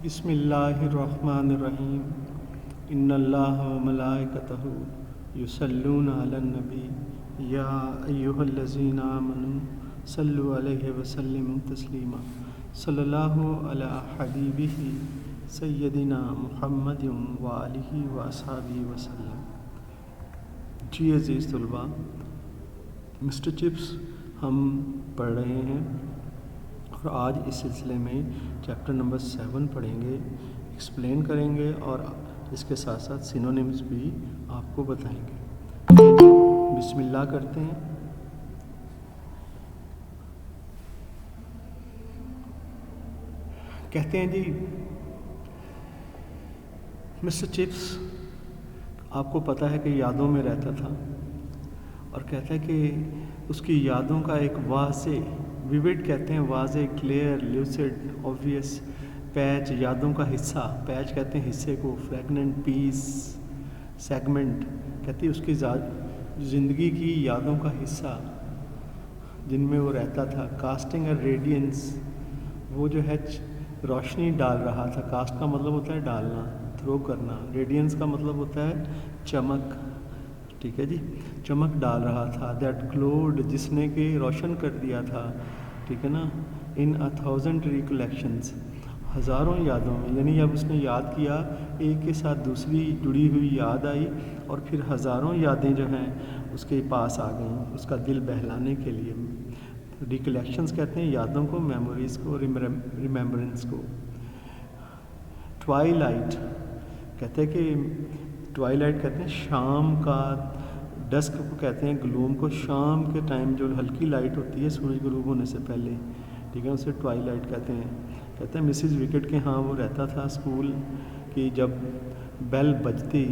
بسم اللہ الرحمن الرحیم ان اللہ و ملائکتہ یصلون علی النبی یا ایہا الذین آمنوا صلوا علیہ وسلموا تسلیما صلی اللہ علی حبیبہ سیدنا محمد وآلہ واصحابہ وسلم۔ جی عزیز طلباء، مسٹر چپس ہم پڑھ رہے ہیں اور آج اس سلسلے میں چیپٹر نمبر 7 پڑھیں گے، ایکسپلین کریں گے اور اس کے ساتھ ساتھ سینونیمز بھی آپ کو بتائیں گے۔ بسم اللہ کرتے ہیں۔ کہتے ہیں جی مسٹر چپس آپ کو پتہ ہے کہ یادوں میں رہتا تھا اور کہتا ہے کہ اس کی یادوں کا ایک واضح ویوڈ کہتے ہیں، واضح، کلیئر، لیوسڈ، آبویس پیچ، یادوں کا حصہ، پیچ کہتے ہیں حصے کو، فریگمنٹ، پیس، سیگمنٹ کہتے ہیں اس کی زندگی کی یادوں کا حصہ جن میں وہ رہتا تھا۔ کاسٹنگ اور ریڈینس، وہ جو ہے روشنی ڈال رہا تھا۔ کاسٹ کا مطلب ہوتا ہے ڈالنا، تھرو کرنا، ریڈینس کا مطلب ہوتا ہے چمک، ٹھیک ہے جی، چمک ڈال رہا تھا۔ دیٹ گلوڈ، جس نے کہ روشن کر دیا تھا، ٹھیک ہے نا، ان 1000 ریکلیکشنز، ہزاروں یادوں میں، یعنی جب اس نے یاد کیا ایک کے ساتھ دوسری جڑی ہوئی یاد آئی اور پھر ہزاروں یادیں جو ہیں اس کے پاس آ گئیں اس کا دل بہلانے کے لیے۔ ریکلیکشنز کہتے ہیں یادوں کو، میموریز کو، ریمیمبرنس کو۔ ٹوائلائٹ کہتے ہیں کہ ٹوائلائٹ کہتے ہیں شام کا، ڈسک کو کہتے ہیں گلوم کو، شام کے ٹائم جو ہلکی لائٹ ہوتی ہے سورج غروب ہونے سے پہلے، ٹھیک ہے، اسے ٹوائلائٹ کہتے ہیں۔ کہتے ہیں مسز وکٹ کے ہاں وہ رہتا تھا اسکول کی، جب بیل بجتی،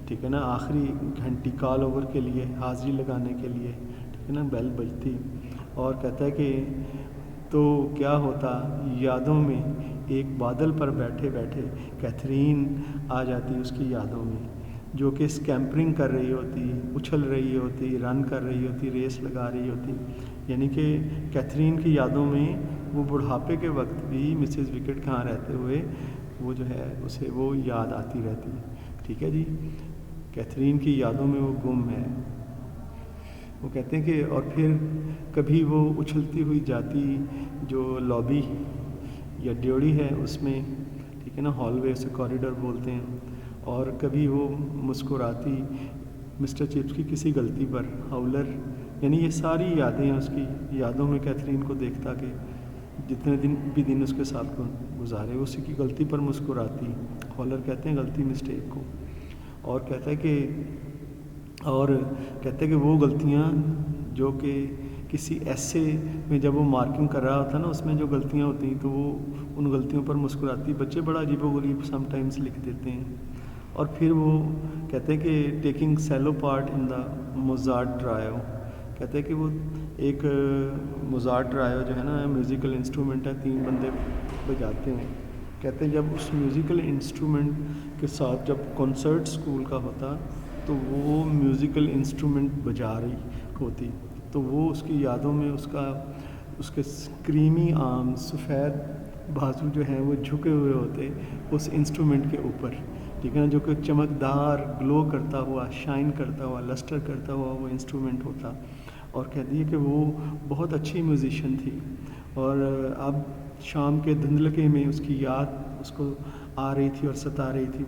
ٹھیک ہے نا، آخری گھنٹی کال اوور کے لیے، حاضری لگانے کے لیے، ٹھیک ہے نا، بیل بجتی، اور کہتا ہے کہ تو کیا ہوتا، یادوں میں ایک بادل پر بیٹھے بیٹھے کیتھرین آ جاتی اس کی یادوں میں، جو کہ اسکیمپرنگ کر رہی ہوتی، اچھل رہی ہوتی، رن کر رہی ہوتی، ریس لگا رہی ہوتی، یعنی کہ کیتھرین کی یادوں میں وہ بڑھاپے کے وقت بھی مسز وکٹ کہاں رہتے ہوئے وہ جو ہے اسے وہ یاد آتی رہتی، ٹھیک ہے جی، کیتھرین کی یادوں میں وہ گم ہے۔ وہ کہتے ہیں کہ اور پھر کبھی وہ اچھلتی ہوئی جاتی جو لابی یا ڈیوڑی ہے اس میں، ٹھیک ہے نا، ہال وے سے کوریڈور بولتے ہیں، اور کبھی وہ مسکراتی مسٹر چپس کی کسی غلطی پر، ہاؤلر، یعنی یہ ساری یادیں اس کی یادوں میں کیتھرین کو دیکھتا کہ جتنے دن اس کے ساتھ گزارے اسی کی غلطی پر مسکراتی، ہالر کہتے ہیں غلطی، مسٹیک کو، اور کہتا ہے کہ وہ غلطیاں جو کہ کسی ایسے میں جب وہ مارکنگ کر رہا ہوتا نا اس میں جو غلطیاں ہوتی ہیں تو وہ ان غلطیوں پر مسکراتی۔ بچے بڑا عجیب و غریب سم ٹائمز لکھ دیتے ہیں۔ اور پھر وہ کہتے ہیں کہ taking Cello part in the Mozart ٹرائیو، کہتے ہیں کہ وہ ایک موزارٹ ٹرائیو جو ہے نا میوزیکل انسٹرومنٹ ہے، 3 بندے بجاتے ہیں۔ کہتے ہیں جب اس میوزیکل انسٹرومنٹ کے ساتھ جب کنسرٹ اسکول کا ہوتا تو وہ میوزیکل انسٹرومنٹ بجا رہی ہوتی تو وہ اس کی یادوں میں اس کے کریمی آرم، سفید بازو جو ہیں وہ جھکے ہوئے ہوتے اس انسٹرومنٹ کے اوپر، ٹھیک ہے نا، جو کہ چمکدار، گلو کرتا ہوا، شائن کرتا ہوا، لسٹر کرتا ہوا وہ انسٹرومنٹ ہوتا، اور کہتی ہے کہ وہ بہت اچھی میوزیشین تھی، اور اب شام کے دھندلکے میں اس کی یاد اس کو آ رہی تھی اور ستا رہی تھی۔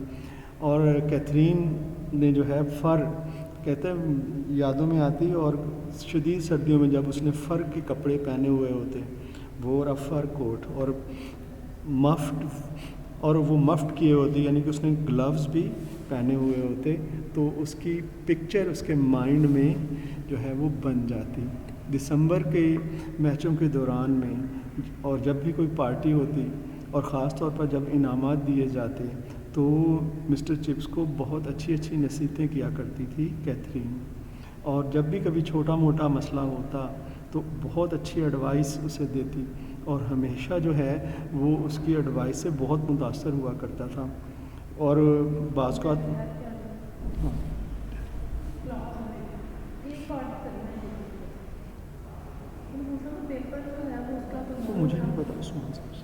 اور کیتھرین نے جو ہے فر، کہتے ہیں یادوں میں آتی، اور شدید سردیوں میں جب اس نے فر کے کپڑے پہنے ہوئے ہوتے، وور اے فر کوٹ، اور وہ مفٹ کیے ہوتے، یعنی کہ اس نے گلوز بھی پہنے ہوئے ہوتے، تو اس کی پکچر اس کے مائنڈ میں جو ہے وہ بن جاتی۔ دسمبر کے میچوں کے دوران میں اور جب بھی کوئی پارٹی ہوتی اور خاص طور پر جب انعامات دیے جاتے تو مسٹر چپس کو بہت اچھی نصیحتیں کیا کرتی تھی کیتھرین، اور جب بھی کبھی چھوٹا موٹا مسئلہ ہوتا تو بہت اچھی ایڈوائس اسے دیتی، اور ہمیشہ جو ہے وہ اس کی ایڈوائس سے بہت متاثر ہوا کرتا تھا۔ اور بعض کا مجھے نہیں پتا عثمان صاحب سے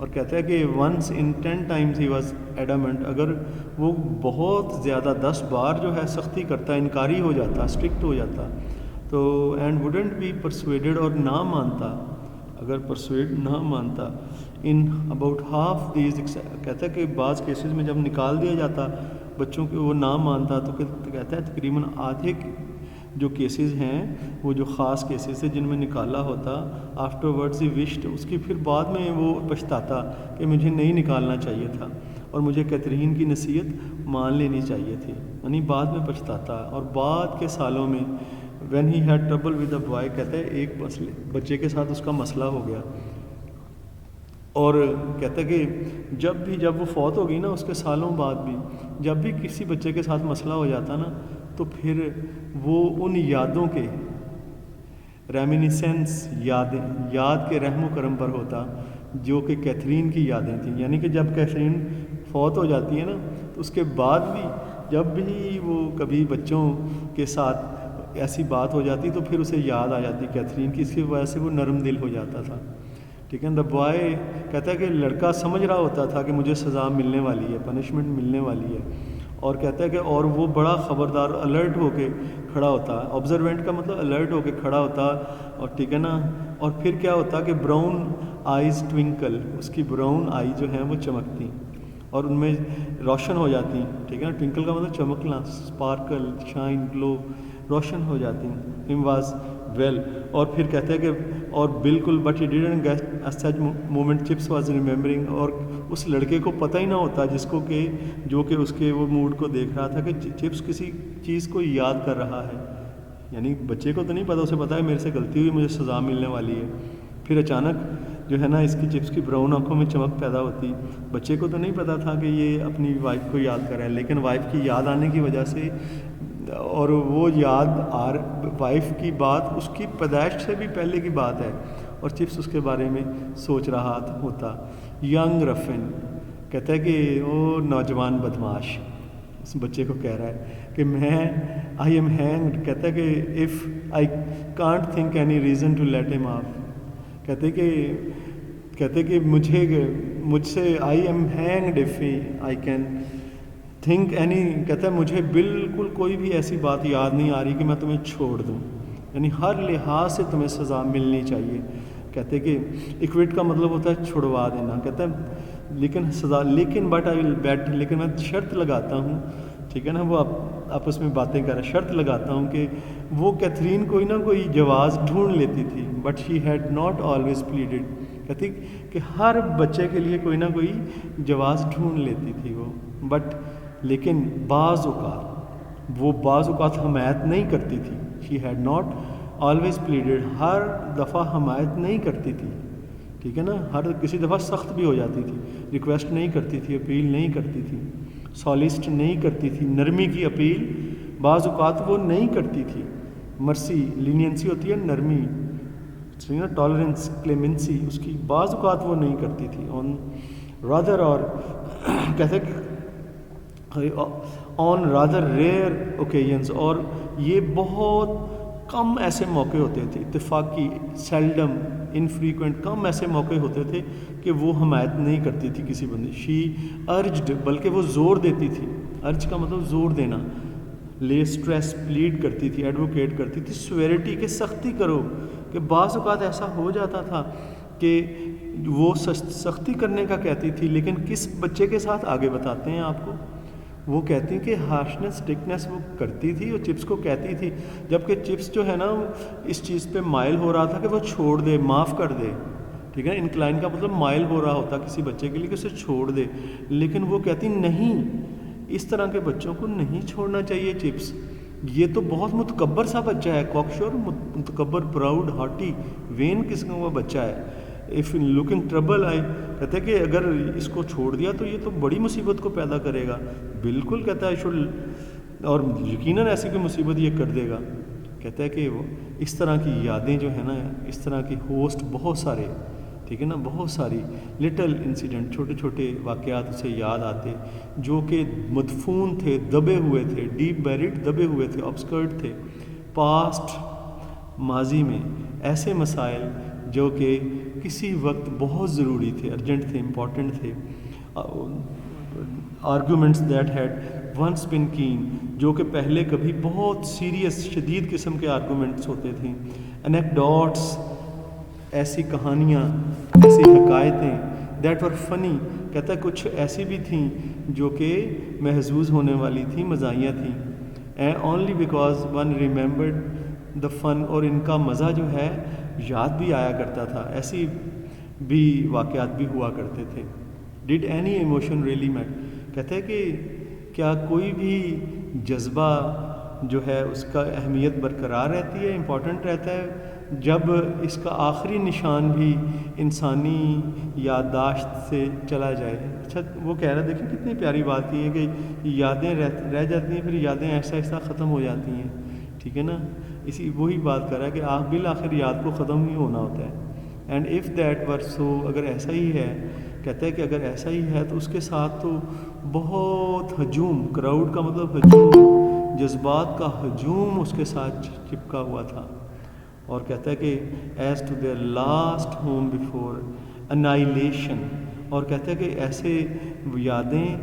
اور کہتا ہے کہ once in 10 times he was adamant، اگر وہ بہت زیادہ 10 بار جو ہے سختی کرتا، انکاری ہو جاتا، اسٹرکٹ ہو جاتا، تو اینڈ ووڈنٹ بی پرسویڈڈ، اور نہ مانتا، اگر پرسویڈ نہ مانتا، ان اباؤٹ ہاف دیز، کہتا ہے کہ بعض کیسز میں جب نکال دیا جاتا بچوں کے، وہ نہ مانتا، تو کہتا ہے تقریباً آدھے جو کیسز ہیں وہ جو خاص کیسز تھے جن میں نکالا ہوتا، آفٹر ورڈز ہی وشڈ، اس کی پھر بعد میں وہ پچھتاتا کہ مجھے نہیں نکالنا چاہیے تھا اور مجھے کیتھرین کی نصیحت مان لینی چاہیے تھی، یعنی بعد میں پچھتاتا۔ اور بعد کے سالوں میں when he had trouble with a boy, کہتا ہے ایک بچے کے ساتھ اس کا مسئلہ ہو گیا، اور کہتا ہے کہ جب وہ فوت ہو گئی نا، اس کے سالوں بعد بھی جب بھی کسی بچے کے ساتھ مسئلہ ہو جاتا نا، تو پھر وہ ان یادوں کے ریمینیسنس، یاد کے رحم و کرم پر ہوتا جو کہ کیتھرین کی یادیں تھیں، یعنی کہ جب کیتھرین فوت ہو جاتی ہے نا، تو اس کے بعد بھی جب بھی وہ کبھی بچوں کے ساتھ ایسی بات ہو جاتی تو پھر اسے یاد آ جاتی کیتھرین کی، اس کی وجہ سے وہ نرم دل ہو جاتا تھا، ٹھیک ہے۔ دا بوائے کہتا ہے کہ لڑکا سمجھ رہا ہوتا تھا کہ مجھے سزا ملنے والی ہے، پنشمنٹ ملنے والی ہے، اور کہتا ہے کہ اور وہ بڑا خبردار، الرٹ ہو کے کھڑا ہوتا، آبزروینٹ کا مطلب الرٹ ہو کے کھڑا ہوتا، اور ٹھیک ہے نا، اور پھر کیا ہوتا کہ براؤن آئیز ٹوینکل، اس کی براؤن آئی جو ہیں وہ چمکتی اور ان میں روشن ہو جاتی، ٹھیک ہے نا، ٹوینکل کا مطلب چمکنا، اسپارکل، شائن، گلو، روشن ہو جاتی، ہم واز ویل، اور پھر کہتے ہیں کہ اور بالکل but he didn't get such moment Chips was remembering, اور اس لڑکے کو پتہ ہی نہ ہوتا جس کو کہ جو کہ اس کے وہ موڈ کو دیکھ رہا تھا کہ چپس کسی چیز کو یاد کر رہا ہے، یعنی بچے کو تو نہیں پتہ، اسے پتہ ہے میرے سے غلطی ہوئی، مجھے سزا ملنے والی ہے، پھر اچانک جو ہے نا اس کی چپس کی براؤن آنکھوں میں چمک پیدا ہوتی، بچے کو تو نہیں پتہ تھا کہ یہ اپنی وائف کو یاد کر رہا ہے، لیکن وائف کی یاد آنے کی وجہ سے، اور وہ یاد وائف کی بات اس کی پیدائش سے بھی پہلے کی بات ہے، اور چپس اس کے بارے میں سوچ رہا ہوتا۔ ینگ رفن کہتا ہے کہ وہ نوجوان بدماش اس بچے کو کہہ رہا ہے کہ میں آئی ایم ہینگڈ، کہتا ہے کہ if I can't think any reason to let him off, کہتے کہ مجھ سے I am hanged if I can think any, کہتا ہے مجھے بالکل کوئی بھی ایسی بات یاد نہیں آ رہی کہ میں تمہیں چھوڑ دوں، یعنی ہر لحاظ سے تمہیں سزا ملنی چاہیے، کہتے کہ ایکویٹ کا مطلب ہوتا ہے چھڑوا دینا، کہتا ہے لیکن سزا، لیکن بٹ آئی ول بیٹ، لیکن میں شرط لگاتا ہوں، ٹھیک ہے نا، وہ آپس میں باتیں کر رہے، شرط لگاتا ہوں کہ وہ کیتھرین کوئی نہ کوئی جواز ڈھونڈ لیتی تھی، but she had not always pleaded, کہتی کہ ہر بچے کے لیے کوئی نہ کوئی جواز ڈھونڈ لیتی تھی وہ، بٹ لیکن بعض اوقات حمایت نہیں کرتی تھی، شی ہیڈ ناٹ آلویز پلیڈڈ، ہر دفعہ حمایت نہیں کرتی تھی، ٹھیک ہے نا، کسی دفعہ سخت بھی ہو جاتی تھی، ریکویسٹ نہیں کرتی تھی، اپیل نہیں کرتی تھی، سالسٹ نہیں کرتی تھی، نرمی کی اپیل بعض اوقات وہ نہیں کرتی تھی، مرسی لینینسی ہوتی ہے نرمی، ٹالرنس، کلیمنسی، اس کی بعض اوقات وہ نہیں کرتی تھی، آن رادر، اور کہتے کہ آن رادر ریئر اوکیزنس، اور یہ بہت کم ایسے موقع ہوتے تھے، اتفاقی، سیلڈم، انفریکوینٹ، کم ایسے موقع ہوتے تھے کہ وہ حمایت نہیں کرتی تھی کسی بندے، شی ارجڈ، بلکہ وہ زور دیتی تھی، ارج کا مطلب زور دینا، لے اسٹریس، پلیڈ کرتی تھی، ایڈوکیٹ کرتی تھی، سویرٹی کے سختی کرو، کہ بعض اوقات ایسا ہو جاتا تھا کہ وہ سختی کرنے کا کہتی تھی، لیکن کس بچے کے ساتھ آگے بتاتے ہیں آپ کو، وہ کہتی ہیں کہ ہارشنس، اسٹرکٹنس وہ کرتی تھی، اور چپس کو کہتی تھی، جبکہ چپس جو ہے نا اس چیز پہ مائل ہو رہا تھا کہ وہ چھوڑ دے، معاف کر دے، ٹھیک ہے، انکلائن کا مطلب مائل ہو رہا ہوتا کسی بچے کے لیے کہ اسے چھوڑ دے، لیکن وہ کہتی نہیں، اس طرح کے بچوں کو نہیں چھوڑنا چاہیے چپس، یہ تو بہت متکبر سا بچہ ہے، کوکشور، متکبر، پراؤڈ، ہاٹی، وین قسم کا بچہ ہے، اف لوکنگ ٹربل آئی، کہتے ہیں کہ اگر اس کو چھوڑ دیا تو یہ تو بڑی مصیبت کو پیدا کرے گا، بالکل کہتا ہے اور یقیناً ایسی کوئی مصیبت یہ کر دے گا، کہتا ہے کہ وہ اس طرح کی یادیں جو ہیں نا، اس طرح کی ہوسٹ بہت سارے، ٹھیک ہے نا، بہت ساری لٹل انسیڈنٹ، چھوٹے چھوٹے واقعات اسے یاد آتے جو کہ مدفون تھے، دبے ہوئے تھے، ڈیپ بیریڈ، دبے ہوئے تھے، آبسکرٹ تھے، پاسٹ، ماضی میں ایسے مسائل جو کہ کسی وقت بہت ضروری تھے، ارجنٹ تھے، امپورٹنٹ تھے. Arguments that had once been keen, جو کہ پہلے کبھی بہت سیریس شدید قسم کے آرگومنٹس ہوتے تھے. انیکڈوٹس، ایسی کہانیاں، ایسی حکایتیں دیٹ ور فنی، کہتا ہے کچھ ایسی بھی تھیں جو کہ محظوظ ہونے والی تھیں، مزاحیہ تھیں. And only because one remembered the fun, اور ان کا مزہ جو ہے یاد بھی آیا کرتا تھا، ایسی بھی واقعات بھی ہوا کرتے تھے. ڈڈ اینی ایموشن ریئلی میٹ، کہتے ہیں کہ کیا کوئی بھی جذبہ جو ہے اس کا اہمیت برقرار رہتی ہے، امپورٹنٹ رہتا ہے، جب اس کا آخری نشان بھی انسانی یادداشت سے چلا جائے. اچھا وہ کہہ رہا، دیکھیں کتنی پیاری بات یہ ہے کہ یادیں رہ جاتی ہیں، پھر یادیں ایسا ایسا ختم ہو جاتی ہیں. ٹھیک ہے نا، اسی وہی بات کر رہا ہے کہ بالآخر یاد کو ختم ہی ہونا ہوتا ہے. اینڈ اف دیٹ ور سو، اگر ایسا ہی ہے، کہتا ہے کہ اگر ایسا ہی ہے تو اس کے ساتھ تو بہت ہجوم، کراؤڈ کا مطلب ہجوم، جذبات کا ہجوم اس کے ساتھ چپکا ہوا تھا. اور کہتا ہے کہ as to their lost home before annihilation, اور کہتا ہے کہ ایسے یادیں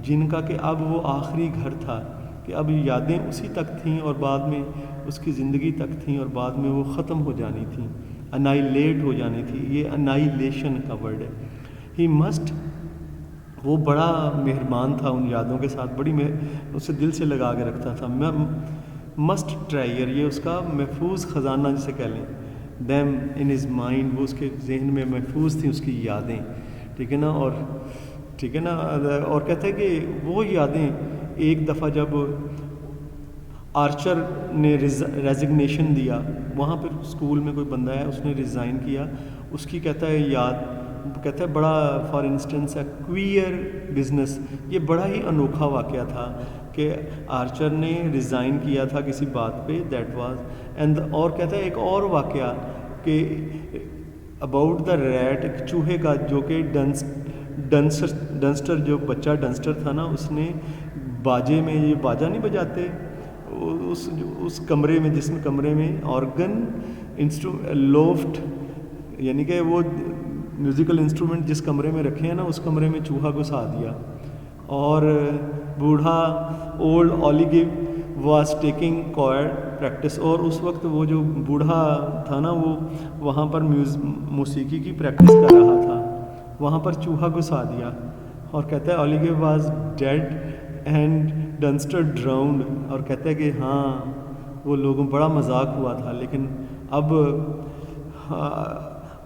جن کا کہ اب وہ آخری گھر تھا، کہ اب یادیں اسی تک تھیں اور بعد میں اس کی زندگی تک تھیں اور بعد میں وہ ختم ہو جانی تھیں، انائلیٹ ہو جانی تھی. یہ انائلیشن کا ورڈ ہے. ہی مسٹ، وہ بڑا مہربان تھا ان یادوں کے ساتھ، بڑی اسے دل سے لگا کے رکھتا تھا. مسٹ ٹرائر، یہ اس کا محفوظ خزانہ جسے کہہ لیں. دیم ان ہز مائنڈ، وہ اس کے ذہن میں محفوظ تھیں اس کی یادیں. ٹھیک ہے نا، اور ٹھیک ہے نا، اور کہتے ہیں کہ وہ یادیں ایک دفعہ جب آرچر نے ریزگنیشن دیا، وہاں پہ اسکول میں کوئی بندہ ہے اس نے ریزائن کیا، اس کی کہتا ہے یاد، کہتا ہے بڑا فار انسٹنس ہے کوئر بزنس، یہ بڑا ہی انوکھا واقعہ تھا کہ آرچر نے ریزائن کیا تھا کسی بات پہ، دیٹ واز اینڈ. اور کہتا ہے ایک اور واقعہ کہ اباؤٹ دا ریٹ، ایک چوہے کا، جو کہ ڈنسٹر، جو بچہ ڈنسٹر تھا نا، اس نے باجے میں، یہ باجا نہیں بجاتے اس کمرے میں، جس میں کمرے میں آرگن لوفٹ، یعنی کہ وہ میوزیکل انسٹرومنٹ جس کمرے میں رکھے ہیں نا، اس کمرے میں چوہا گھسا دیا. اور بوڑھا اولڈ اولیگو واز ٹیکنگ کوائر پریکٹس، اور اس وقت وہ جو بوڑھا تھا نا، وہ وہاں پر موسیقی کی پریکٹس کر رہا تھا، وہاں پر چوہا گھسا دیا. اور کہتا ہے اولیگو واز ڈیڈ اینڈ ڈنسٹر ڈراؤنڈ، اور کہتا ہے کہ ہاں وہ لوگوں بڑا مذاق ہوا تھا، لیکن اب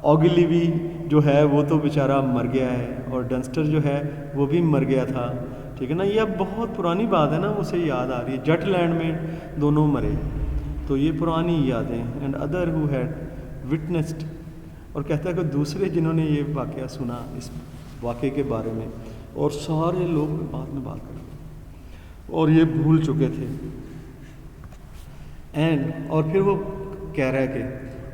اوگلیوی جو ہے وہ تو بیچارہ مر گیا ہے، اور ڈنسٹر جو ہے وہ بھی مر گیا تھا. ٹھیک ہے نا، یہ اب بہت پرانی بات ہے نا، اسے یاد آ رہی ہے. جٹ لینڈ میں دونوں مرے، تو یہ پرانی یادیں. And other who had witnessed, اور کہتا ہے کہ دوسرے جنہوں نے یہ واقعہ سنا اس واقعے کے بارے میں، اور سارے لوگ بعد میں بات کریں اور یہ بھول چکے تھے. اینڈ اور پھر وہ کہہ رہا ہے کہ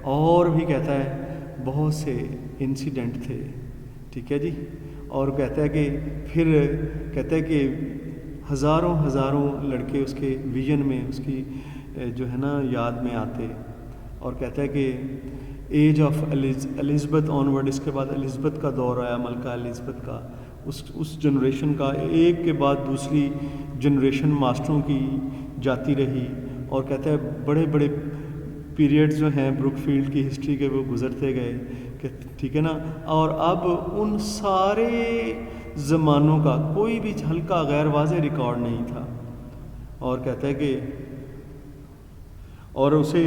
اور بھی کہتا ہے بہت سے انسیڈنٹ تھے. ٹھیک ہے جی، اور کہتا ہے کہ پھر کہتا ہے کہ ہزاروں لڑکے اس کے ویژن میں، اس کی جو ہے نا یاد میں آتے. اور کہتا ہے کہ ایج آف الزبتھ آنورڈ، اس کے بعد الزبتھ کا دور آیا، ملکہ الزبتھ کا، اس جنریشن کا، ایک کے بعد دوسری جنریشن ماسٹروں کی جاتی رہی. اور کہتا ہے بڑے بڑے پیریڈز جو ہیں بروک فیلڈ کی ہسٹری کے، وہ گزرتے گئے کہ ٹھیک ہے نا. اور اب ان سارے زمانوں کا کوئی بھی ہلکا غیر واضح ریکارڈ نہیں تھا. اور کہتا ہے کہ اور اسے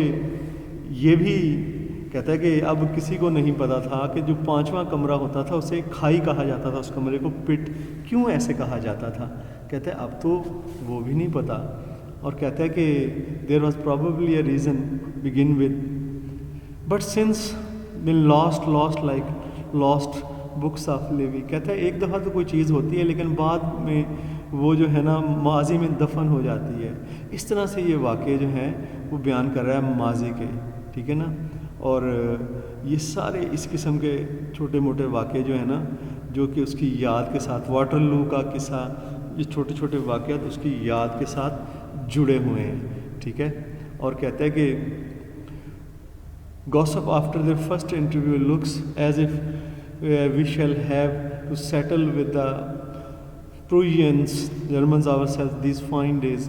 یہ بھی کہتا ہے کہ اب کسی کو نہیں پتا تھا کہ جو 5واں کمرہ ہوتا تھا اسے کھائی کہا جاتا تھا، اس کمرے کو پٹ کیوں ایسے کہا جاتا تھا. کہتا ہے اب تو وہ بھی نہیں پتا. اور کہتا ہے کہ there was probably a reason begin with but since been lost like lost books of Livy. کہتا ہے ایک دفعہ تو کوئی چیز ہوتی ہے لیکن بعد میں وہ جو ہے نا ماضی میں دفن ہو جاتی ہے. اس طرح سے یہ واقعے جو ہیں وہ بیان کر رہا ہے ماضی کے. ٹھیک ہے نا، اور یہ سارے اس قسم کے چھوٹے موٹے واقعے جو ہیں نا، جو کہ اس کی یاد کے ساتھ، واٹر لو کا قصہ، یہ چھوٹے چھوٹے واقعات اس کی یاد کے ساتھ جڑے ہوئے ہیں. ٹھیک ہے، اور کہتا ہے کہ Gossip after their first interview looks as if we shall have to settle with the Prussians, Germans ourselves these fine days.